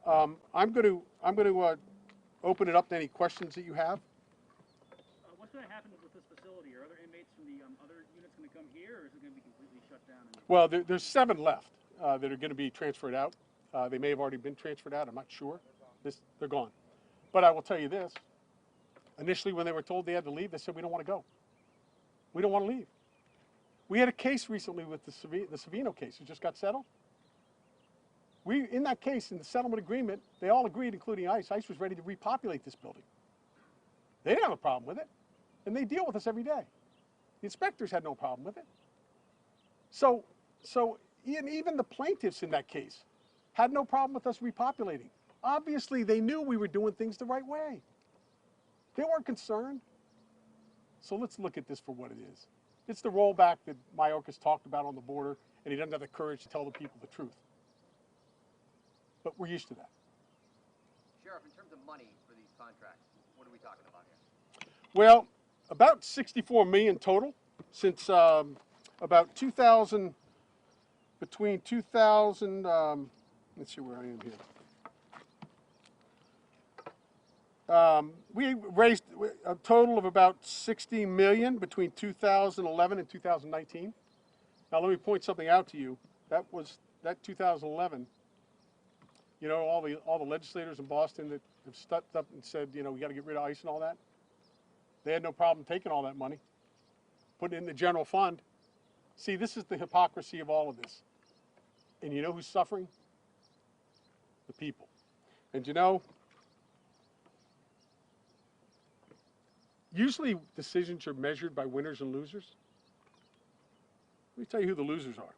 I'm going to open it up to any questions that you have. What's going to happen with this facility? Are other inmates from the other units going to come here, or is it going to be completely shut down? Well, there's 7 left that are going to be transferred out. They may have already been transferred out. I'm not sure. They're gone. But I will tell you this. Initially, when they were told they had to leave, they said, we don't want to go. We don't want to leave. We had a case recently with the Savino case. It just got settled. In that case, in the settlement agreement, they all agreed, including ICE. ICE was ready to repopulate this building. They didn't have a problem with it. And they deal with us every day. The inspectors had no problem with it. So even the plaintiffs in that case had no problem with us repopulating. Obviously, they knew we were doing things the right way. They weren't concerned. So let's look at this for what it is. It's the rollback that Mayorkas talked about on the border, and he doesn't have the courage to tell the people the truth. But we're used to that. Sheriff, in terms of money for these contracts, what are we talking about here? Well, about 64 million total since about 2000, between 2000, let's see where I am here. We raised a total of about 60 million between 2011 and 2019. Now let me point something out to you. That 2011. You know, all the legislators in Boston that have stepped up and said, you know, we got to get rid of ICE and all that. They had no problem taking all that money, putting it in the general fund. See, this is the hypocrisy of all of this. And you know who's suffering? The people. And you know, usually decisions are measured by winners and losers. Let me tell you who the losers are.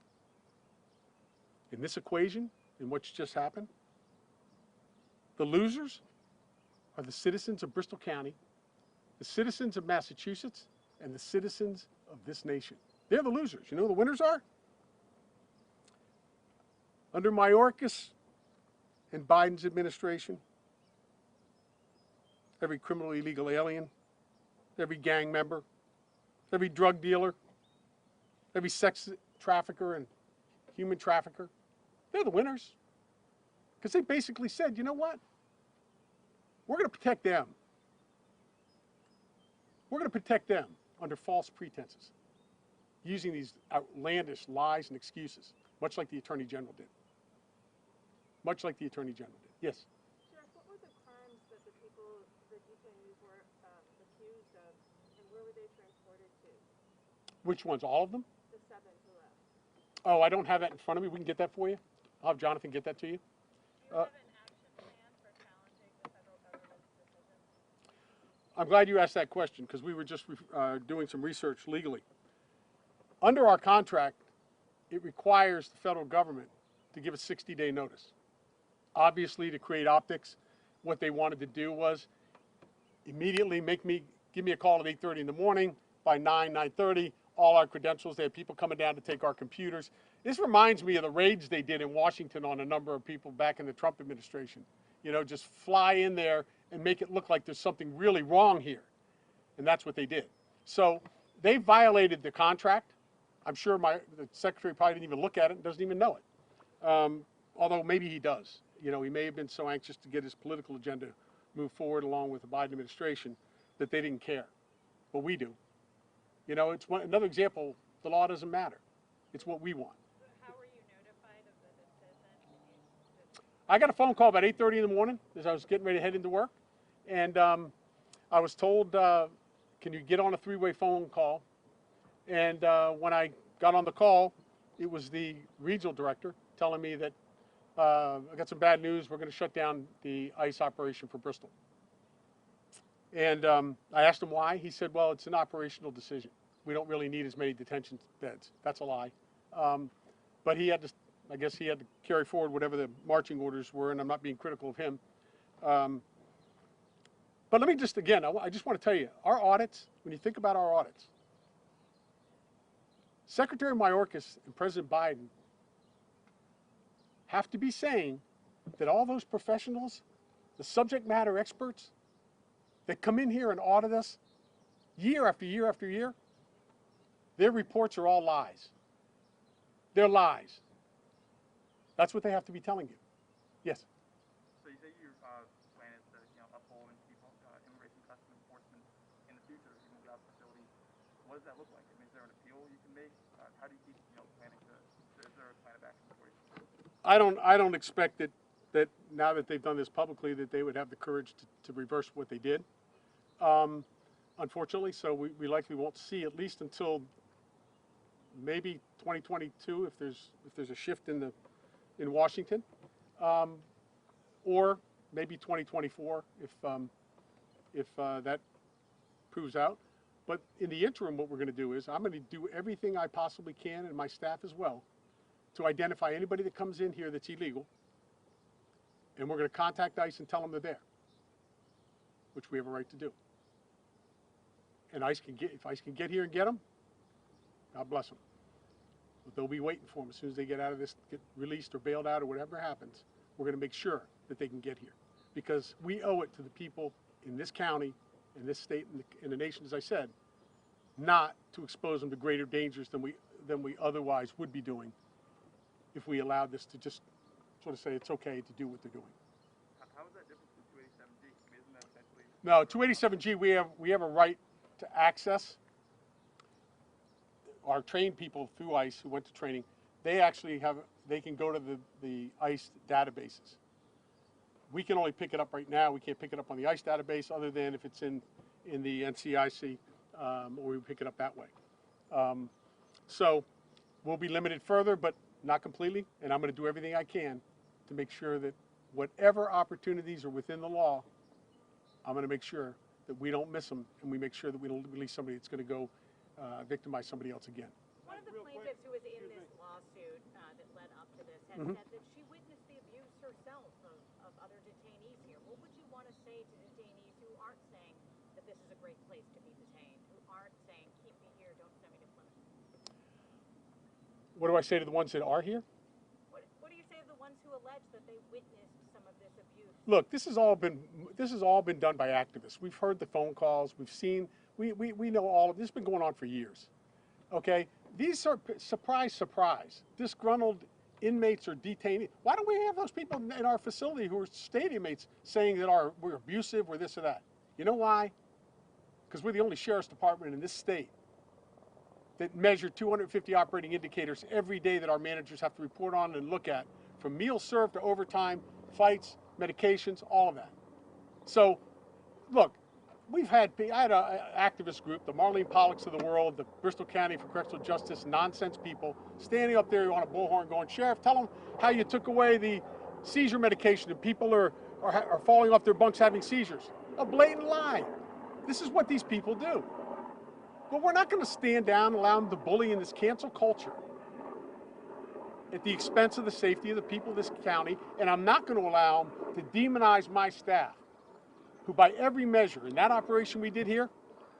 In this equation, in what's just happened, the losers are the citizens of Bristol County, the citizens of Massachusetts, and the citizens of this nation. They're the losers. You know who the winners are? Under Mayorkas and Biden's administration, every criminal illegal alien, every gang member, every drug dealer, every sex trafficker and human trafficker, they're the winners. Because they basically said, you know what? We're going to protect them. We're going to protect them under false pretenses, using these outlandish lies and excuses, much like the Attorney General did. Much like the Attorney General did. Yes? Sheriff, what were the crimes that the people, the detainees were accused of, and where were they transported to? Which ones? All of them? The 7 who left. Oh, I don't have that in front of me. We can get that for you. I'll have Jonathan get that to you. Do you have an action plan for challenging the federal government's decision? I'm glad you asked that question because we were just doing some research legally. Under our contract, it requires the federal government to give a 60-day notice. Obviously, to create optics, what they wanted to do was immediately give me a call at 8:30 in the morning. By 9:30, all our credentials. They had people coming down to take our computers. This reminds me of the raids they did in Washington on a number of people back in the Trump administration. You know, just fly in there and make it look like there's something really wrong here. And that's what they did. So they violated the contract. I'm sure the secretary probably didn't even look at it and doesn't even know it. Although maybe he does. You know, he may have been so anxious to get his political agenda moved forward along with the Biden administration that they didn't care. But we do. You know, it's another example, the law doesn't matter. It's what we want. How were you notified of the decision? I got a phone call about 8:30 in the morning as I was getting ready to head into work. And I was told, can you get on a 3-way phone call? And when I got on the call, it was the regional director telling me that I got some bad news. We're going to shut down the ICE operation for Bristol. And I asked him why. He said, well, it's an operational decision. We don't really need as many detention beds. That's a lie. But he had to, I guess he had to carry forward whatever the marching orders were, and I'm not being critical of him. But let me just, again, I just want to tell you, our audits, when you think about our audits, Secretary Mayorkas and President Biden have to be saying that all those professionals, the subject matter experts that come in here and audit us year after year after year, their reports are all lies. They're lies. That's what they have to be telling you. Yes? what does that look like? I mean, is there an appeal you can make? How do you keep, planning to, is there a plan of action for you? I don't expect that now that they've done this publicly that they would have the courage to reverse what they did. Unfortunately, so we likely won't see at least until maybe 2022 if there's a shift in Washington, or maybe 2024 if that proves out. But in the interim, what we're going to do is I'm going to do everything I possibly can, and my staff as well, to identify anybody that comes in here that's illegal, and we're going to contact ICE and tell them they're there, which we have a right to do. And if ICE can get here and get them, God bless them. But they'll be waiting for them as soon as they get out of this, get released or bailed out or whatever happens. We're going to make sure that they can get here, because we owe it to the people in this county, in this state, in the nation, as I said, not to expose them to greater dangers than we otherwise would be doing if we allowed this to just sort of say it's okay to do what they're doing. How is that different from 287G? I mean, isn't that essentially? No, 287G, we have a right to access. Our trained people through ICE who went to training, they can go to the ICE databases. We can only pick it up right now. We can't pick it up on the ICE database other than if it's in the NCIC, or we pick it up that way. So we'll be limited further, but not completely, and I'm going to do everything I can to make sure that whatever opportunities are within the law, I'm going to make sure that we don't miss them, and we make sure that we don't release somebody that's going to go victimize somebody else again. One of the plaintiffs who was in this lawsuit that led up to this had said that she witnessed the abuse herself of other detainees here. What would you want to say to detainees who aren't saying that this is a great place to be detained, who aren't saying, keep me here, don't send me to Plymouth? What do I say to the ones that are here? What do you say to the ones who allege that they witnessed some of this abuse? Look, this has all been done by activists. We've heard the phone calls. We've seen. We know all of this. Has been going on for years. Okay, these are surprise, disgruntled inmates or detainees. Why don't we have those people in our facility who are state inmates saying that we're abusive, we're this or that? You know why? Because we're the only sheriff's department in this state that measure 250 operating indicators every day that our managers have to report on and look at, from meals served to overtime, fights, medications, all of that. So, look, I had an activist group, the Marlene Pollocks of the world, the Bristol County for Correctional Justice, nonsense people, standing up there on a bullhorn going, Sheriff, tell them how you took away the seizure medication and people are falling off their bunks having seizures. A blatant lie. This is what these people do. But we're not going to stand down and allow them to bully in this cancel culture at the expense of the safety of the people of this county, and I'm not going to allow them to demonize my staff, who by every measure, in that operation we did here,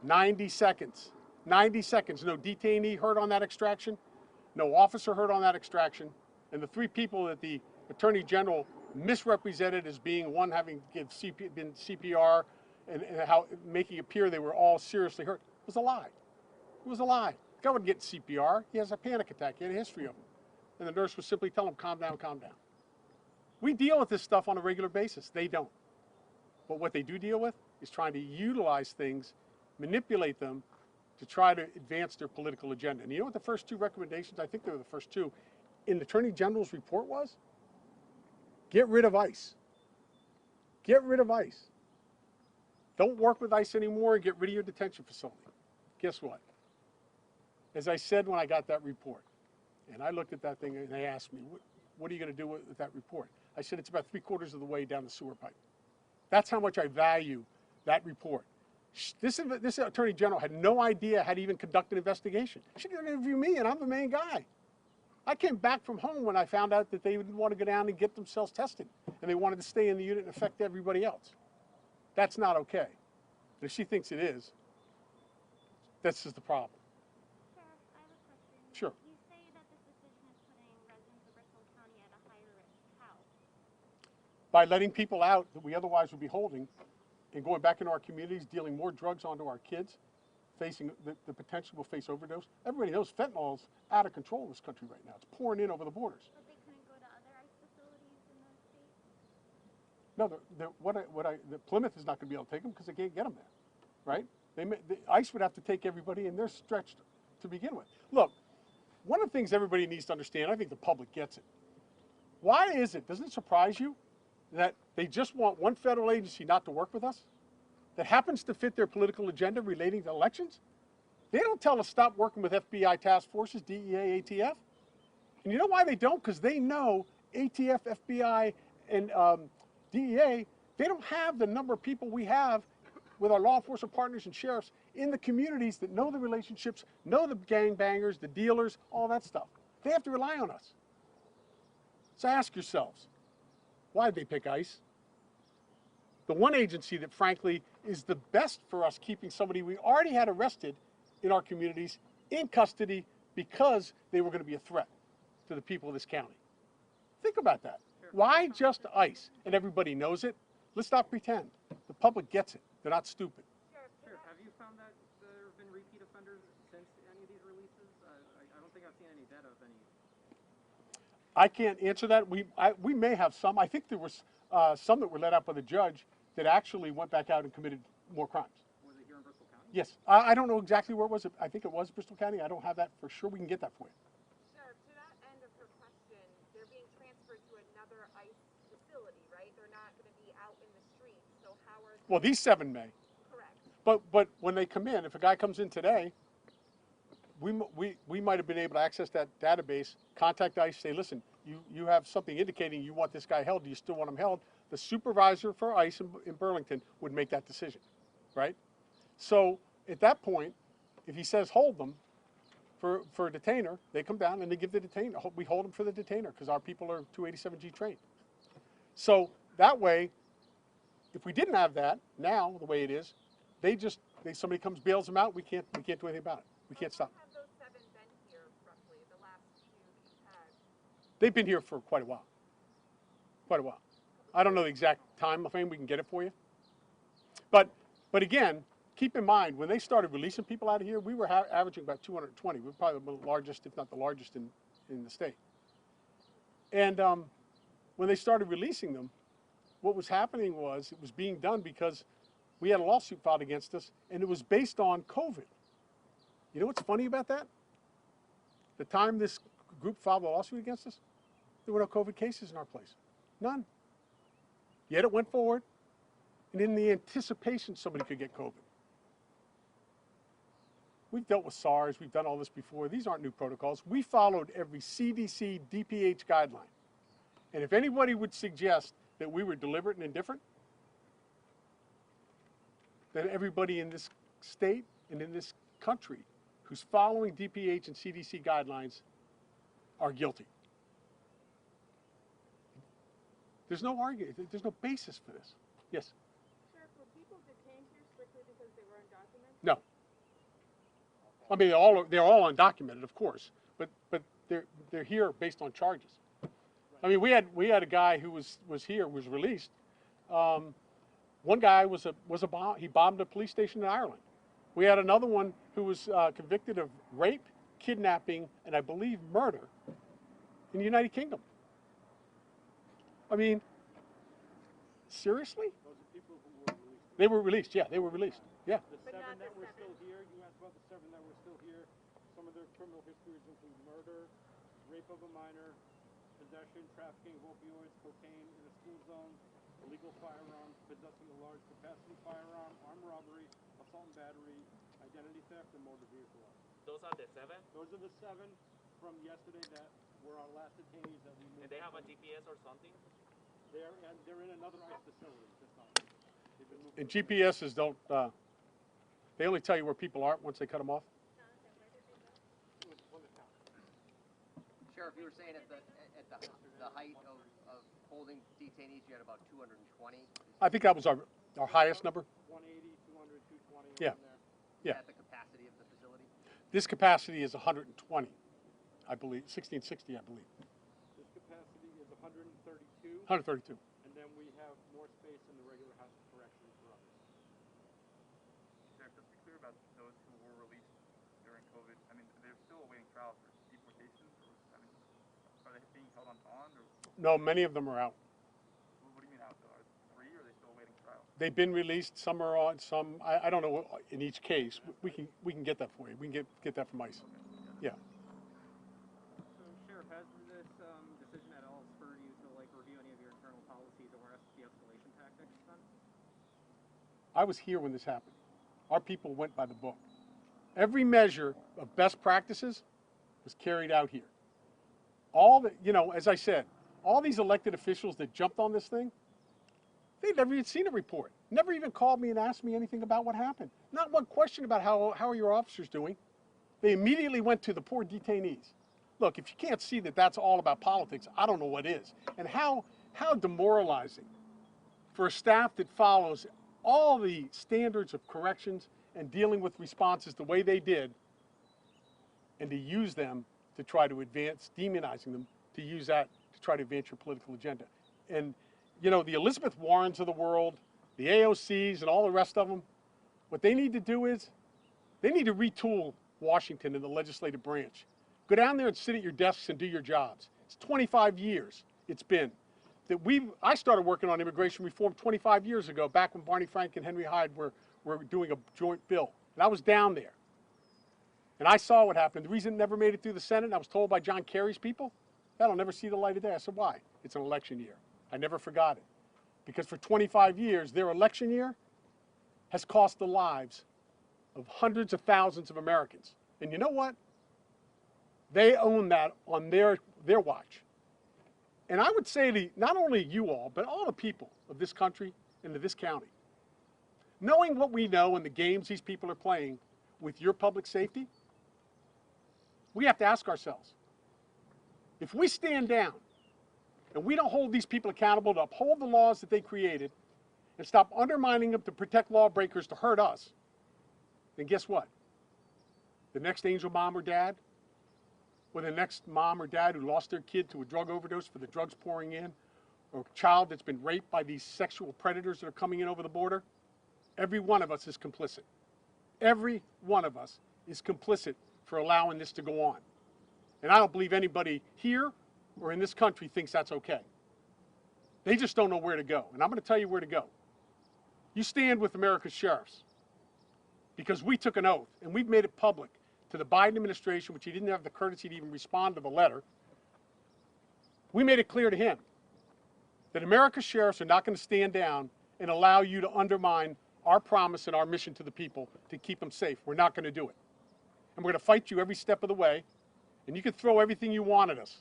90 seconds, no detainee hurt on that extraction, no officer hurt on that extraction, and the 3 people that the Attorney General misrepresented as being one having been CPR and how making it appear they were all seriously hurt was a lie. It was a lie. The guy wasn't getting CPR. He has a panic attack. He had a history of them. And the nurse was simply telling him, calm down, calm down. We deal with this stuff on a regular basis. They don't. But what they do deal with is trying to utilize things, manipulate them to try to advance their political agenda. And you know what the first 2 recommendations, I think they were the first 2, in the Attorney General's report was? Get rid of ICE. Get rid of ICE. Don't work with ICE anymore and get rid of your detention facility. Guess what? As I said when I got that report, and I looked at that thing and they asked me, what are you going to do with that report? I said, it's about 3/4 of the way down the sewer pipe. That's how much I value that report. This Attorney General had no idea how to even conduct an investigation. She could interview me, and I'm the main guy. I came back from home when I found out that they didn't want to go down and get themselves tested, and they wanted to stay in the unit and affect everybody else. That's not okay. And if she thinks it is, this is the problem. Sheriff, I have a question. Sure. You say that this decision is putting residents of Bristol County at a higher risk. How? By letting people out that we otherwise would be holding and going back into our communities, dealing more drugs onto our kids, facing the potential we'll face overdose. Everybody knows fentanyl's out of control in this country right now. It's pouring in over the borders. But they couldn't go to other ICE facilities in the state? No, the Plymouth is not going to be able to take them because they can't get them there, right? ICE would have to take everybody, and they're stretched to begin with. Look, one of the things everybody needs to understand, I think the public gets it. Why is it, doesn't it surprise you that they just want one federal agency not to work with us that happens to fit their political agenda relating to elections? They don't tell us stop working with FBI task forces, DEA, ATF. And you know why they don't? Because they know ATF, FBI, and DEA, they don't have the number of people we have with our law enforcement partners and sheriffs in the communities that know the relationships, know the gangbangers, the dealers, all that stuff. They have to rely on us. So ask yourselves, why did they pick ICE? The one agency that frankly is the best for us keeping somebody we already had arrested in our communities in custody because they were going to be a threat to the people of this county. Think about that. Why just ICE? And everybody knows it. Let's not pretend. The public gets it. They're not stupid. Sheriff, have you found that there have been repeat offenders since any of these releases? I don't think I've seen any data of any. I can't answer that. We may have some. I think there was some that were let out by the judge that actually went back out and committed more crimes. Was it here in Bristol County? Yes. I don't know exactly where it was. I think it was Bristol County. I don't have that for sure. We can get that for you. Sheriff, to that end of her question, they're being transferred to another ICE facility, right? They're not going to be out in the streets. So how are they? Well, these 7 may. Correct. But when they come in, if a guy comes in today, we might have been able to access that database, contact ICE, say, listen, you have something indicating you want this guy held. Do you still want him held? The supervisor for ICE in Burlington would make that decision, right? So at that point, if he says hold them for a detainer, they come down and they give the detainer. We hold them for the detainer because our people are 287G trained. So that way, if we didn't have that, now the way it is, somebody comes, bails them out, we can't do anything about it. We can't stop. How have those 7 been here, roughly, the last few you've had? They've been here for quite a while. Quite a while. I don't know the exact time frame. We can get it for you. But again, keep in mind, when they started releasing people out of here, we were averaging about 220. We were probably the largest, if not the largest in the state. And when they started releasing them, what was happening was it was being done because we had a lawsuit filed against us, and it was based on COVID. You know what's funny about that? The time this group filed a lawsuit against us, there were no COVID cases in our place. None. Yet it went forward, and in the anticipation somebody could get COVID. We've dealt with SARS. We've done all this before. These aren't new protocols. We followed every CDC, DPH guideline. And if anybody would suggest that we were deliberate and indifferent, then everybody in this state and in this country who's following DPH and CDC guidelines are guilty. There's no argument. There's no basis for this. Yes? Sheriff, were people detained here strictly because they were undocumented? No. I mean, they're all undocumented, of course, but they're here based on charges. I mean, we had a guy who was here, was released. One guy was a bomb. He bombed a police station in Ireland. We had another one who was convicted of rape, kidnapping, and I believe murder in the United Kingdom. I mean, seriously? Those are people who were released. They were released. Yeah, they were released. Yeah. The 7 that were still here, you asked about the 7 that were still here. Some of their criminal histories include murder, rape of a minor, possession, trafficking of opioids, cocaine in a school zone, illegal firearms, possessing a large capacity firearm, armed robbery, assault and battery, identity theft, and motor vehicle loss. Those are the 7? Those are the 7 from yesterday that were our last detainees that we moved. And they have a GPS or something? They're in another ICE facility at this time. They've been moved. And GPSs don't, they only tell you where people are once they cut them off. Sheriff, you were saying at the height of holding detainees, you had about 220? I think that was our highest number. 180, 200, 220. Yeah. In there? Yeah. Is that the capacity of the facility? This capacity is 120, I believe, 1660, I believe. This capacity is 132. 132. And then we have more space in the regular house of corrections for others. Sheriff, just to be clear about those who were released during COVID, I mean, they're still awaiting trial for deportation, or, I mean, are they being held on bond, or No, many of them are out. what do you mean out, though? Are 3, or are they still awaiting trial? They've been released. Some are on. Some I don't know in each case. We can get that for you. We can get that from ICE. Yeah. So, Sheriff, has this decision at all spurred you to like review any of your internal policies or de-escalation tactics then? I was here when this happened. Our people went by the book. Every measure of best practices was carried out here. All the, as I said, all these elected officials that jumped on this thing, they'd never even seen a report. Never even called me and asked me anything about what happened. Not one question about how are your officers doing. They immediately went to the poor detainees. Look, if you can't see that that's all about politics, I don't know what is. And how demoralizing for a staff that follows all the standards of corrections and dealing with responses the way they did, and to use them to try to advance, demonizing them, to use that to try to advance your political agenda. And, the Elizabeth Warrens of the world, the AOCs and all the rest of them, what they need to do is they need to retool Washington and the legislative branch. Go down there and sit at your desks and do your jobs. It's 25 years it's been. I started working on immigration reform 25 years ago, back when Barney Frank and Henry Hyde were doing a joint bill. And I was down there. And I saw what happened. The reason it never made it through the Senate, and I was told by John Kerry's people, that'll never see the light of day. I said, why? It's an election year. I never forgot it. Because for 25 years, their election year has cost the lives of hundreds of thousands of Americans. And you know what? They own that on their watch. And I would say to not only you all, but all the people of this country and of this county, knowing what we know and the games these people are playing with your public safety, we have to ask ourselves, if we stand down and we don't hold these people accountable to uphold the laws that they created and stop undermining them to protect lawbreakers to hurt us, then guess what? The next angel mom or dad, or the next mom or dad who lost their kid to a drug overdose for the drugs pouring in, or a child that's been raped by these sexual predators that are coming in over the border, every one of us is complicit. Every one of us is complicit for allowing this to go on. And I don't believe anybody here or in this country thinks that's okay. They just don't know where to go. And I'm going to tell you where to go. You stand with America's sheriffs, because we took an oath and we've made it public to the Biden administration, which he didn't have the courtesy to even respond to the letter. We made it clear to him that America's sheriffs are not going to stand down and allow you to undermine our promise and our mission to the people to keep them safe. We're not going to do it. And we're going to fight you every step of the way. And you can throw everything you want at us.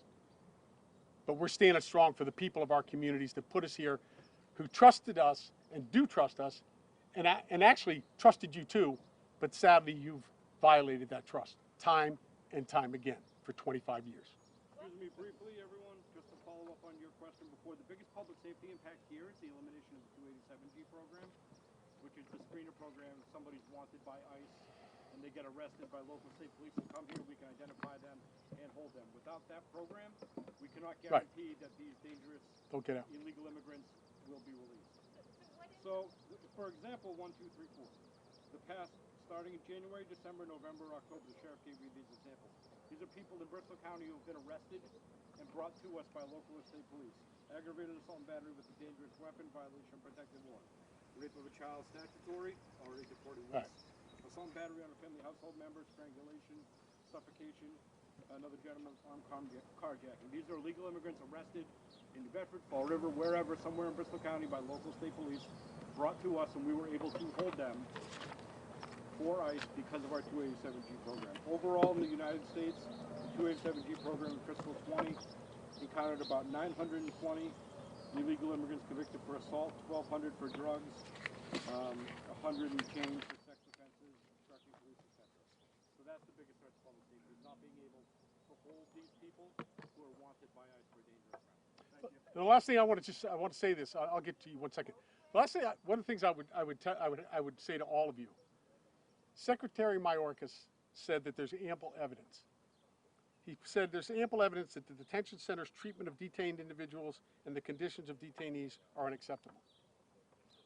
But we're standing strong for the people of our communities that put us here, who trusted us and do trust us, and actually trusted you too, but sadly you've violated that trust time and time again for 25 years. Excuse me briefly, everyone, just to follow up on your question before. The biggest public safety impact here is the elimination of the 287G program, which is the screener program. If somebody's wanted by ICE and they get arrested by local state police and come here, we can identify them and hold them. Without that program, we cannot guarantee that these dangerous illegal immigrants will be released. So, for example, 1, 2, 3, 4. The past, starting in January, December, November, October, the sheriff gave me these examples. These are people in Bristol County who have been arrested and brought to us by local or state police. Aggravated assault and battery with a dangerous weapon, violation of protected warrant. Rape of a child statutory, already deported once. Assault and battery on a family household member, strangulation, suffocation, another gentleman's armed carjacking. These are illegal immigrants arrested in New Bedford, Fall River, wherever, somewhere in Bristol County by local state police, brought to us, and we were able to hold them for ICE because of our 287G program. Overall in the United States, the 287G program in fiscal 20 encountered about 920 illegal immigrants convicted for assault, 1,200 for drugs, 100 and change for sex offenses, obstructing police, etc. So that's the biggest threat to public safety, not being able to hold these people who are wanted by ICE for dangerous crimes. Thank you. The last thing I want to say this. I'll get to you 1 second. The last thing, one of the things I would say to all of you. Secretary Mayorkas said that there's ample evidence. He said there's ample evidence that the detention center's treatment of detained individuals and the conditions of detainees are unacceptable.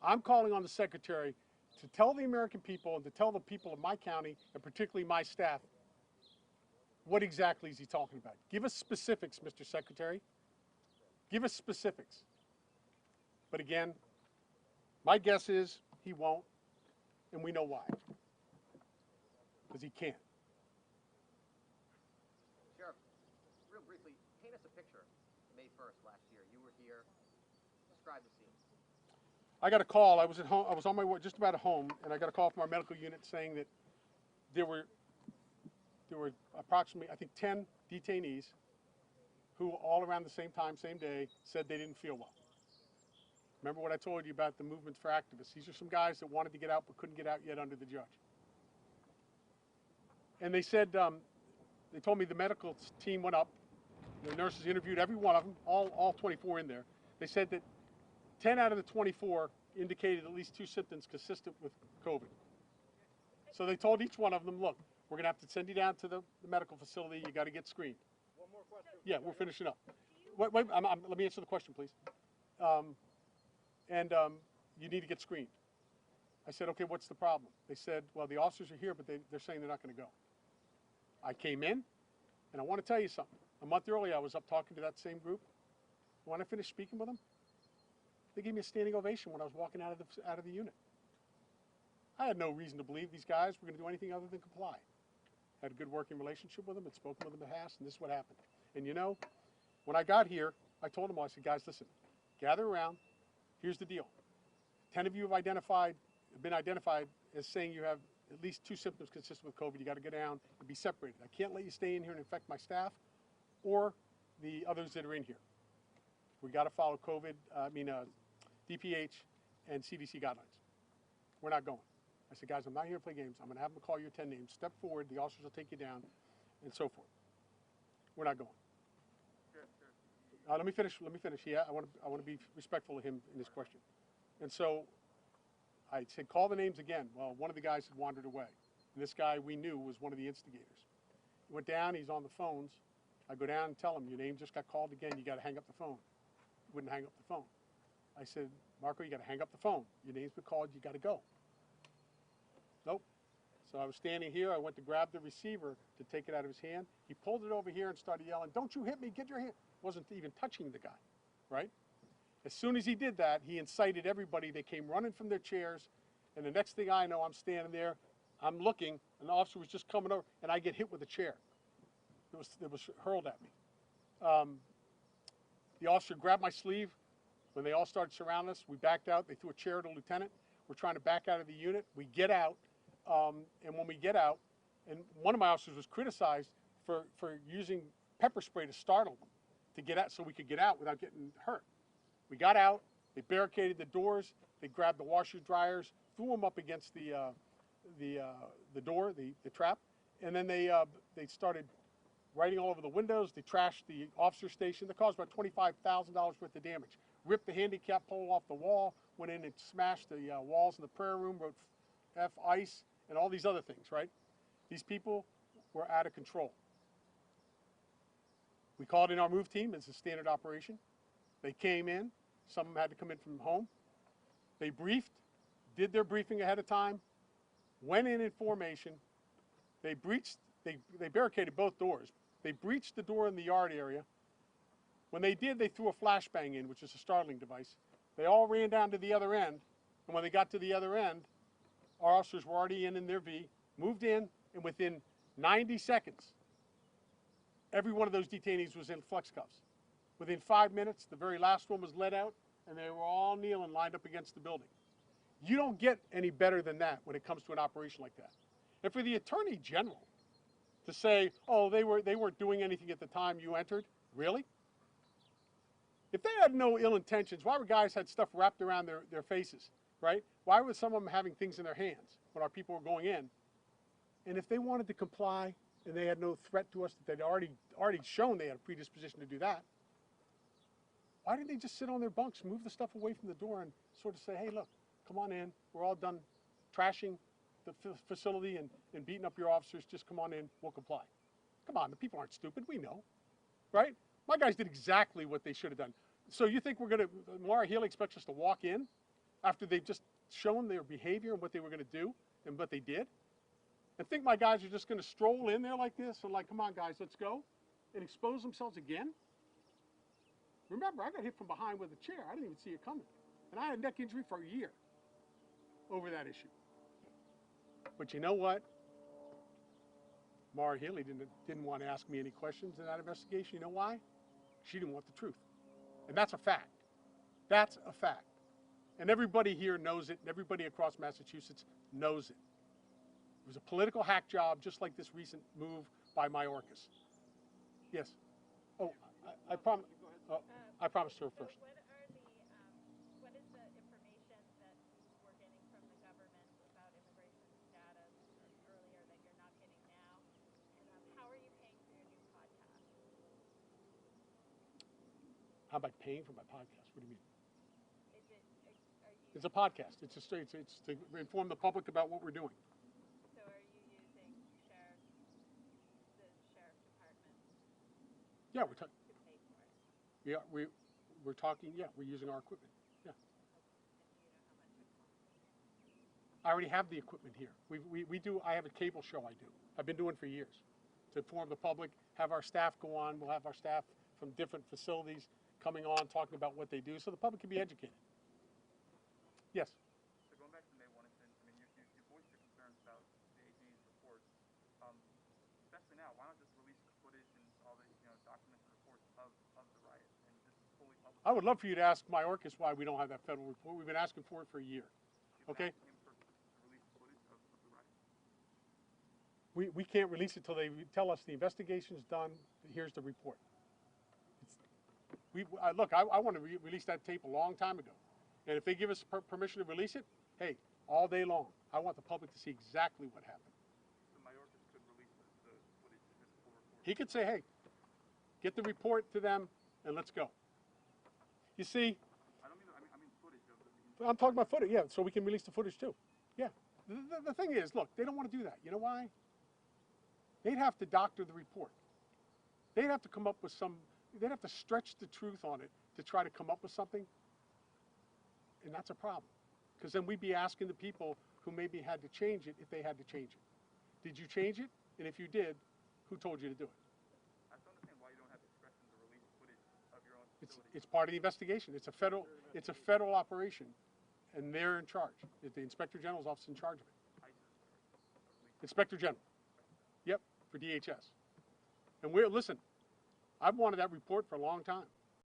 I'm calling on the Secretary to tell the American people and to tell the people of my county, and particularly my staff, what exactly is he talking about. Give us specifics, Mr. Secretary. Give us specifics. But again, My guess is he won't, and we know why. Because he can't. Sheriff, real briefly, paint us a picture. May 1st last year, you were here. Describe the scene. I got a call. I was at home. I was on my way, just about at home, and I got a call from our medical unit saying that there were approximately, I think, 10 detainees who all around the same time, same day, said they didn't feel well. Remember what I told you about the movement for activists? These are some guys that wanted to get out but couldn't get out yet under the judge. And they said, they told me the medical team went up, the nurses interviewed every one of them, all 24 in there. They said that 10 out of the 24 indicated at least 2 symptoms consistent with COVID. So they told each one of them, look, we're going to have to send you down to the medical facility. You got to get screened. One more question. Yeah, we're finishing up. Wait, let me answer the question, please. You need to get screened. I said, okay, what's the problem? They said, well, the officers are here, but they're saying they're not going to go. I came in, and I want to tell you something. A month earlier, I was up talking to that same group. When I finished speaking with them, they gave me a standing ovation when I was walking out of the unit. I had no reason to believe these guys were going to do anything other than comply. Had a good working relationship with them, had spoken with them in the past, and this is what happened. And you know, when I got here, I told them all, I said, guys, listen, gather around. Here's the deal. 10 of you have been identified as saying you have at least 2 symptoms consistent with COVID. You got to go down and be separated. I can't let you stay in here and infect my staff or the others that are in here. We got to follow DPH and CDC guidelines. We're not going. I said, guys, I'm not here to play games. I'm going to have them call your 10 names. Step forward. The officers will take you down, and so forth. We're not going. Let me finish. Yeah, I want to be respectful of him in his question. And so I said, call the names again. Well, one of the guys had wandered away. And this guy we knew was one of the instigators. He went down. He's on the phones. I go down and tell him, your name just got called again. You got to hang up the phone. He wouldn't hang up the phone. I said, Marco, you got to hang up the phone. Your name's been called. You got to go. Nope. So I was standing here. I went to grab the receiver to take it out of his hand. He pulled it over here and started yelling, don't you hit me. Get your hand. Wasn't even touching the guy, right? As soon as he did that, he incited everybody. They came running from their chairs. And the next thing I know, I'm standing there. I'm looking. An officer was just coming over, and I get hit with a chair. It was hurled at me. The officer grabbed my sleeve. When they all started surrounding us, we backed out. They threw a chair at a lieutenant. We're trying to back out of the unit. We get out, and when we get out, and one of my officers was criticized for using pepper spray to startle them, to get out so we could get out without getting hurt. We got out. They barricaded the doors. They grabbed the washers, dryers, threw them up against the door, the trap, and then they started writing all over the windows. They trashed the officer station. They caused about $25,000 worth of damage. Ripped the handicap pole off the wall, went in and smashed the walls in the prayer room, wrote F ICE, and all these other things, right? These people were out of control. We called in our move team as a standard operation. They came in. Some of them had to come in from home. They briefed, did their briefing ahead of time, went in formation. They barricaded both doors. They breached the door in the yard area. When they did, they threw a flashbang in, which is a startling device. They all ran down to the other end, and when they got to the other end, our officers were already in their V, moved in, and within 90 seconds, every one of those detainees was in flex cuffs. Within 5 minutes, the very last one was let out, and they were all kneeling, lined up against the building. You don't get any better than that when it comes to an operation like that. And for the Attorney General to say, oh, they weren't doing anything at the time you entered, really? If they had no ill intentions, why were guys had stuff wrapped around their faces, right? Why were some of them having things in their hands when our people were going in? And if they wanted to comply and they had no threat to us, that they'd already shown they had a predisposition to do that, why didn't they just sit on their bunks, move the stuff away from the door, and sort of say, hey, look, come on in. We're all done trashing the facility and beating up your officers. Just come on in. We'll comply. Come on. The people aren't stupid. We know, right? My guys did exactly what they should have done. So you think Maura Healy expects us to walk in after they've just shown their behavior and what they were going to do and what they did? And think my guys are just going to stroll in there like this and like, come on, guys, let's go, and expose themselves again? Remember, I got hit from behind with a chair. I didn't even see it coming. And I had a neck injury for a year. over that issue. But you know what? Mara Healy didn't want to ask me any questions in that investigation. You know why? She didn't want the truth. And that's a fact. That's a fact. And everybody here knows it, and everybody across Massachusetts knows it. It was a political hack job, just like this recent move by Mayorkas. Yes. Oh, I promise. I promised her first. So what is the information that you were getting from the government about immigration status earlier that you're not getting now? And how are you paying for your new podcast? How about paying for my podcast? What do you mean? Are you, It's a podcast. It's to inform the public about what we're doing. so are you using the sheriff's department Yeah, we're to pay for it? yeah, we're talking. Yeah, we're using our equipment. Yeah. And do you know how much it costs? I already have the equipment here. We do. I have a cable show I do. I've been doing for years to inform the public. Have our staff go on. We'll have our staff from different facilities coming on, talking about what they do, so the public can be educated. Yes. So going back to the May 1 incident, I mean, you voiced your concerns about the AG's reports. Especially now, why not just release the footage and all the documented reports of the riot and just fully publish? I would love for you to ask Mayorkas why we don't have that federal report. We've been asking for it for a year. Okay. Him to release footage of the riot. We can't release it till they tell us the investigation's done. Here's the report. Look, I want to release that tape a long time ago. And if they give us permission to release it, hey, all day long. I want the public to see exactly what happened. So Mayorkas could release the footage, his full report. He could say, hey, get the report to them and let's go. You see, I mean footage of the. I'm talking about footage, yeah, so we can release the footage too. Yeah. The thing is, look, they don't want to do that. You know why? They'd have to doctor the report. They'd have to come up with they'd have to stretch the truth on it to try to come up with something. And that's a problem. Because then we'd be asking the people who maybe had to change it if they had to change it. Did you change it? And if you did, who told you to do it? I don't understand why you don't have discretion to release footage of your own facility. It's part of the investigation. It's a federal operation, and they're in charge. The Inspector General's office in charge of it. Inspector General. Yep, for DHS. And listen, I've wanted that report for a long time.